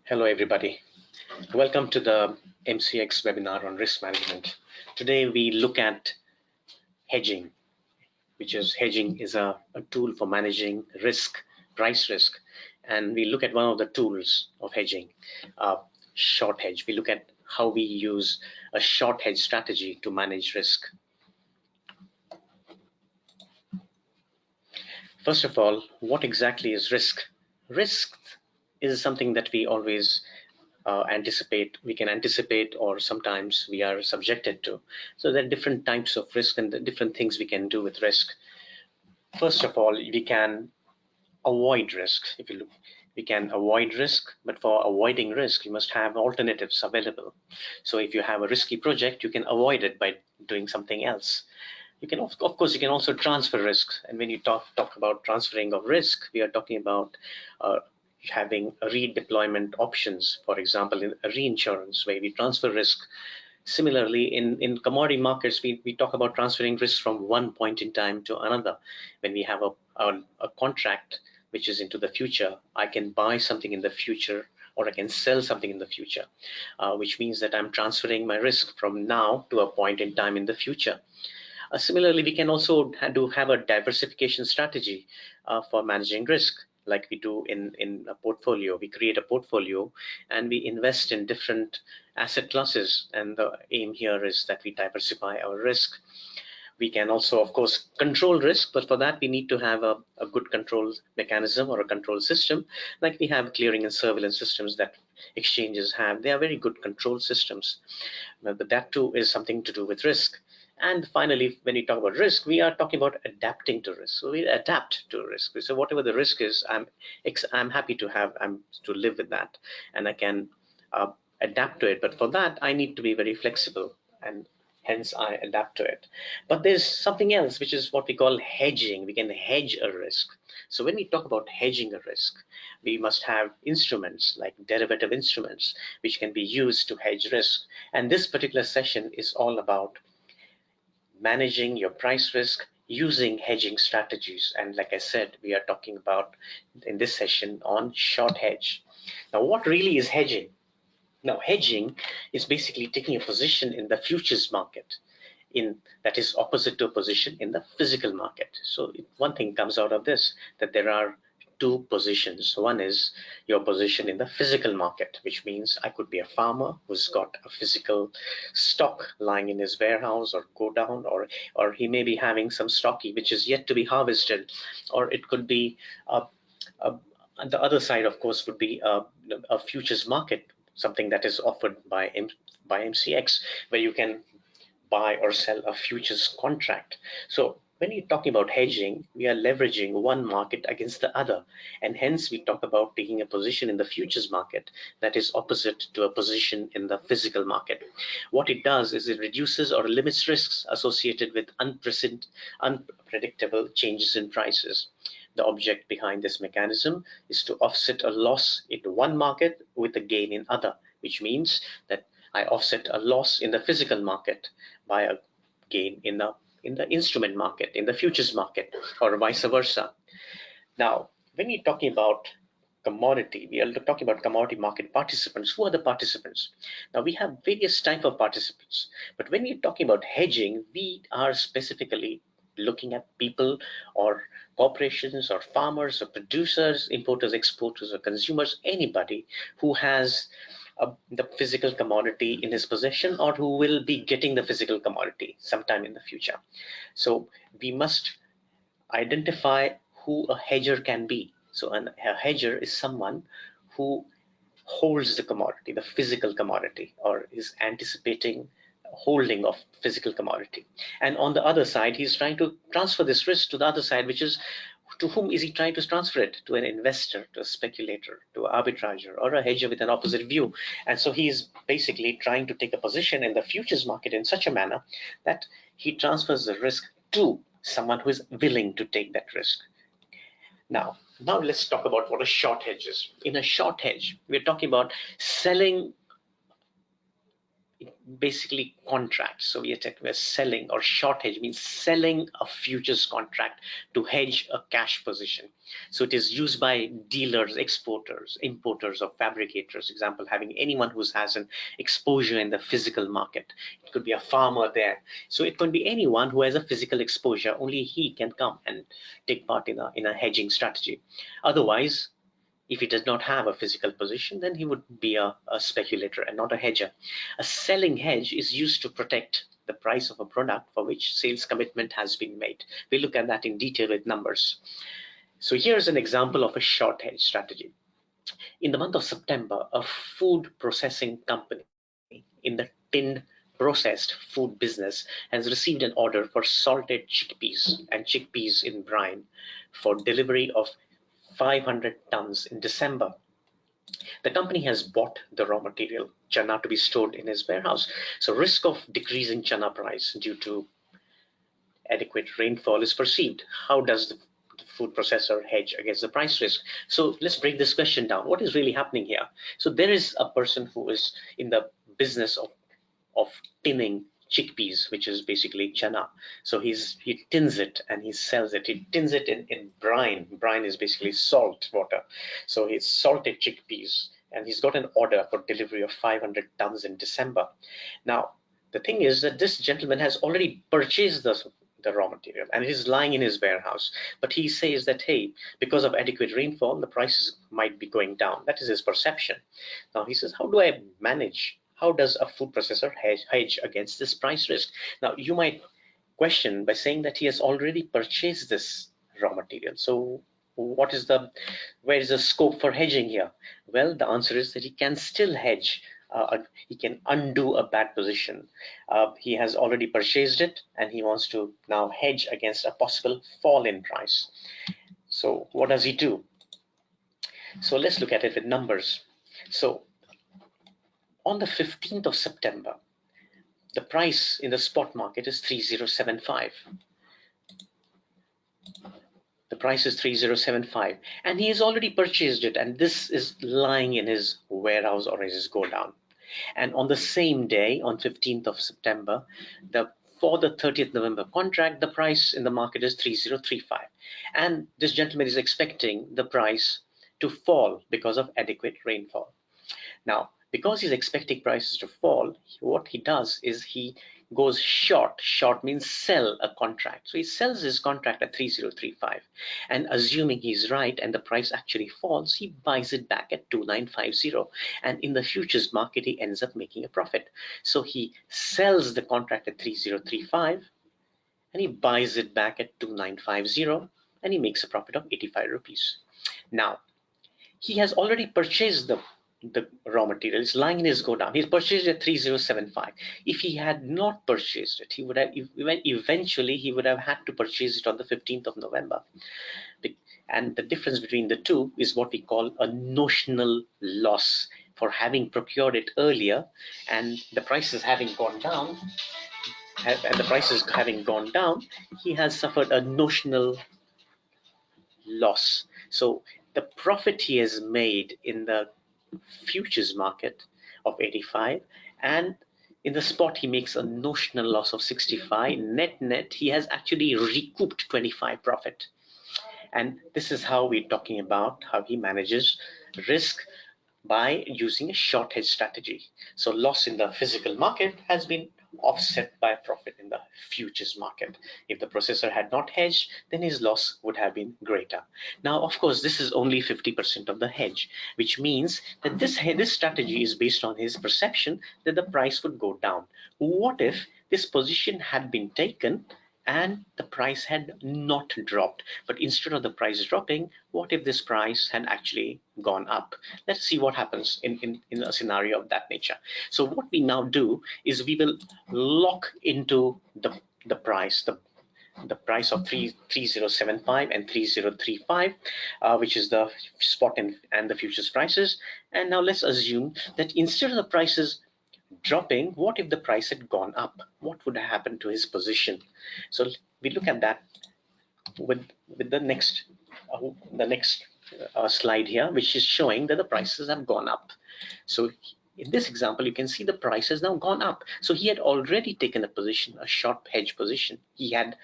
Hello, everybody. Welcome to the MCX webinar on risk management. Today, we look at hedging, hedging is a tool for managing risk, price risk. And we look at one of the tools of hedging, short hedge. We look at how we use a short hedge strategy to manage risk. First of all, what exactly is risk? Risk is something that we always we can anticipate, or sometimes we are subjected to. So there are different types of risk and the different things we can do with risk. First of all, we can avoid risk. If you look, we can avoid risk, but for avoiding risk, you must have alternatives available. So if you have a risky project, you can avoid it by doing something else. You can, of course, you can also transfer risks. And when you talk about transferring of risk, we are talking about having redeployment options, for example, in reinsurance, where we transfer risk. Similarly, in commodity markets, we talk about transferring risk from one point in time to another. When we have a contract which is into the future, I can buy something in the future, or I can sell something in the future, which means that I'm transferring my risk from now to a point in time in the future. Similarly, we can also have a diversification strategy for managing risk, like we do in a portfolio. We create a portfolio and we invest in different asset classes, and the aim here is that we diversify our risk. We can also, of course, control risk, but for that we need to have a good control mechanism or a control system, like we have clearing and surveillance systems that exchanges have. They are very good control systems, but that too is something to do with risk. And finally, when we talk about risk, we are talking about adapting to risk. So we adapt to risk. So whatever the risk is, I'm happy to live with that, and I can adapt to it. But for that, I need to be very flexible, and hence I adapt to it. But there's something else, which is what we call hedging. We can hedge a risk. So when we talk about hedging a risk, we must have instruments like derivative instruments, which can be used to hedge risk. And this particular session is all about managing your price risk using hedging strategies. And like I said, we are talking about in this session on short hedge. Now, what really is hedging? Now, hedging is basically taking a position in the futures market that is opposite to a position in the physical market. So one thing comes out of this, that there are two positions. One is your position in the physical market, which means I could be a farmer who's got a physical stock lying in his warehouse or go down, or he may be having some stock which is yet to be harvested, or it could be the other side, of course, would be a futures market, something that is offered by MCX, where you can buy or sell a futures contract. So when you're talking about hedging, we are leveraging one market against the other, and hence we talk about taking a position in the futures market that is opposite to a position in the physical market. What it does is it reduces or limits risks associated with unpredictable changes in prices. The object behind this mechanism is to offset a loss in one market with a gain in other, which means that I offset a loss in the physical market by a gain in the instrument market, in the futures market, or vice versa. Now, when you're talking about commodity, we are talking about commodity market participants. Who are the participants? Now, we have various types of participants, but when we're talking about hedging, we are specifically looking at people or corporations or farmers or producers, importers, exporters, or consumers, anybody who has the physical commodity in his possession, or who will be getting the physical commodity sometime in the future. So we must identify who a hedger can be. So a hedger is someone who holds the commodity, the physical commodity, or is anticipating holding of physical commodity. And on the other side, he's trying to transfer this risk to the other side, which is, to whom is he trying to transfer it? To an investor, to a speculator, to an arbitrager, or a hedger with an opposite view. And so he's basically trying to take a position in the futures market in such a manner that he transfers the risk to someone who is willing to take that risk. Now let's talk about what a short hedge is. In a short hedge, we're talking about selling basically contracts. So we're selling, or short hedge means selling a futures contract to hedge a cash position. So it is used by dealers, exporters, importers, or fabricators. Example, having anyone who has an exposure in the physical market. It could be a farmer there. So it could be anyone who has a physical exposure. Only he can come and take part in a hedging strategy. Otherwise, if he does not have a physical position, then he would be a speculator and not a hedger. A selling hedge is used to protect the price of a product for which sales commitment has been made. We look at that in detail with numbers. So here's an example of a short hedge strategy. In the month of September, a food processing company in the tinned processed food business has received an order for salted chickpeas and chickpeas in brine for delivery of 500 tons in December. The company has bought the raw material, chana, to be stored in his warehouse. So risk of decreasing chana price due to adequate rainfall is perceived. How does the food processor hedge against the price risk? So let's break this question down. What is really happening here? So there is a person who is in the business of tinning chickpeas, which is basically chana. So he tins it and he sells it. He tins it in brine. Brine is basically salt water. So he's salted chickpeas, and he's got an order for delivery of 500 tons in December. Now, the thing is that this gentleman has already purchased the raw material and it is lying in his warehouse. But he says that, hey, because of adequate rainfall, the prices might be going down. That is his perception. Now he says, how do I manage? How does a food processor hedge against this price risk? Now you might question by saying that he has already purchased this raw material. So where is the scope for hedging here? Well, the answer is that he can still hedge. He can undo a bad position. He has already purchased it and he wants to now hedge against a possible fall in price. So what does he do? So let's look at it with numbers. So on the 15th of September, the price in the spot market is 3075. The price is 3075 and he has already purchased it, and this is lying in his warehouse or his godown. And on the same day, on 15th of September, for the 30th November contract, the price in the market is 3035. And this gentleman is expecting the price to fall because of adequate rainfall. Now, because he's expecting prices to fall, what he does is he goes short. Short means sell a contract. So he sells his contract at 3035, and assuming he's right and the price actually falls, he buys it back at 2950, and in the futures market he ends up making a profit. So he sells the contract at 3035 and he buys it back at 2950 and he makes a profit of 85 rupees. Now, he has already purchased the raw material. It's lying in his godown. He's purchased it at 3075. If he had not purchased it, he would have eventually he would have had to purchase it on the 15th of November. And the difference between the two is what we call a notional loss for having procured it earlier, and the prices having gone down. He has suffered a notional loss. So the profit he has made in the futures market of 85, and in the spot he makes a notional loss of 65. Net he has actually recouped 25 profit. And this is how we're talking about how he manages risk by using a short hedge strategy. So loss in the physical market has been offset by a profit in the futures market. If the processor had not hedged, then his loss would have been greater. Now, of course, this is only 50% of the hedge, which means that this strategy is based on his perception that the price would go down. What if this position had been taken and the price had not dropped? But instead of the price dropping, what if this price had actually gone up? Let's see what happens in a scenario of that nature. So what we now do is we will lock into the price, the price of 3075 and 3035, which is the spot and the futures prices. And now let's assume that instead of the prices dropping, what if the price had gone up? What would happen to his position? So we look at that with the next slide here, which is showing that the prices have gone up. So in this example, you can see the price has now gone up. So he had already taken a position, a short hedge position. He had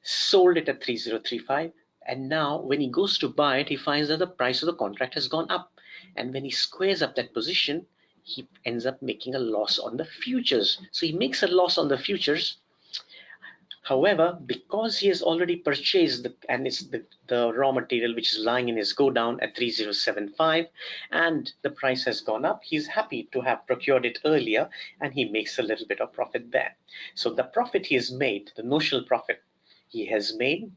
sold it at 3035, and now when he goes to buy it, he finds that the price of the contract has gone up. And when he squares up that position, he ends up making a loss on the futures. So he makes a loss on the futures. However, because he has already purchased and it's the raw material which is lying in his go down at 3075, and the price has gone up, he's happy to have procured it earlier, and he makes a little bit of profit there. So the profit he has made, the notional profit he has made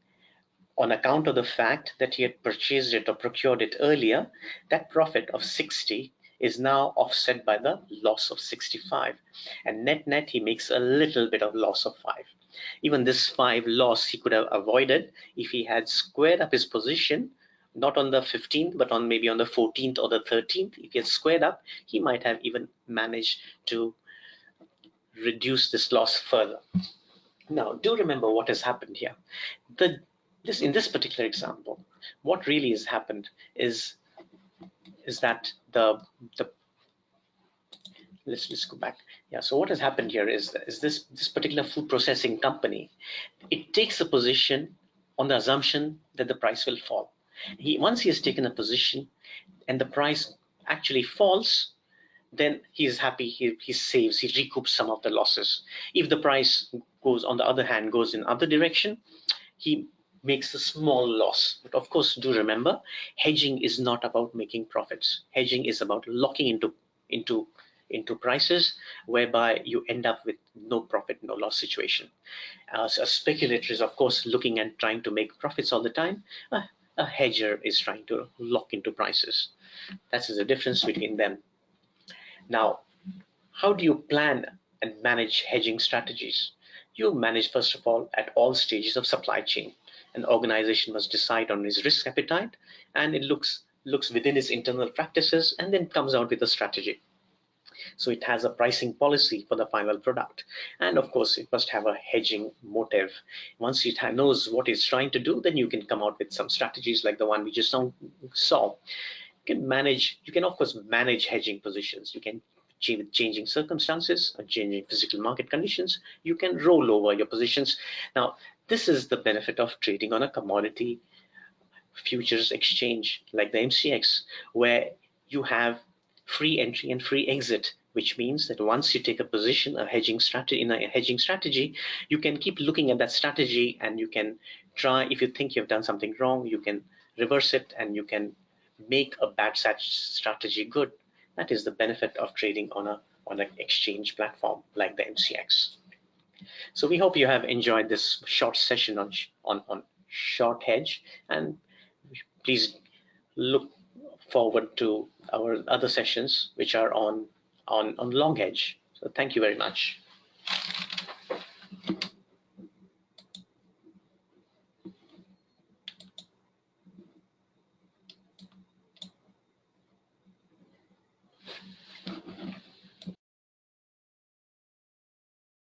on account of the fact that he had purchased it or procured it earlier, that profit of 60 is now offset by the loss of 65. And net he makes a little bit of loss of 5. Even this 5 loss he could have avoided if he had squared up his position, not on the 15th, but on maybe on the 14th or the 13th. If he had squared up, he might have even managed to reduce this loss further. Now, do remember what has happened here. In this particular example, what really has happened is that the let's go back. Yeah. So what has happened here is this particular food processing company, it takes a position on the assumption that the price will fall. Once he has taken a position and the price actually falls, then he is happy. He saves. He recoups some of the losses. If the price goes, on the other hand, goes in other direction, he makes a small loss. But of course, do remember, hedging is not about making profits. Hedging is about locking into prices whereby you end up with no profit, no loss situation. So a speculator is, of course, looking and trying to make profits all the time. A hedger is trying to lock into prices. That's the difference between them. Now, how do you plan and manage hedging strategies? You manage, first of all, at all stages of supply chain. An organization must decide on its risk appetite, and it looks within its internal practices and then comes out with a strategy. So it has a pricing policy for the final product. And of course, it must have a hedging motive. Once it knows what it's trying to do, then you can come out with some strategies like the one we just saw. You can of course manage hedging positions. You can, with changing circumstances or changing physical market conditions, you can roll over your positions. Now, this is the benefit of trading on a commodity futures exchange like the MCX, where you have free entry and free exit, which means that once you take a position, a hedging strategy, you can keep looking at that strategy, and you can try, if you think you've done something wrong, you can reverse it and you can make a bad strategy good. That is the benefit of trading on an exchange platform like the MCX. So we hope you have enjoyed this short session on short hedge, and please look forward to our other sessions which are on long hedge. So thank you very much.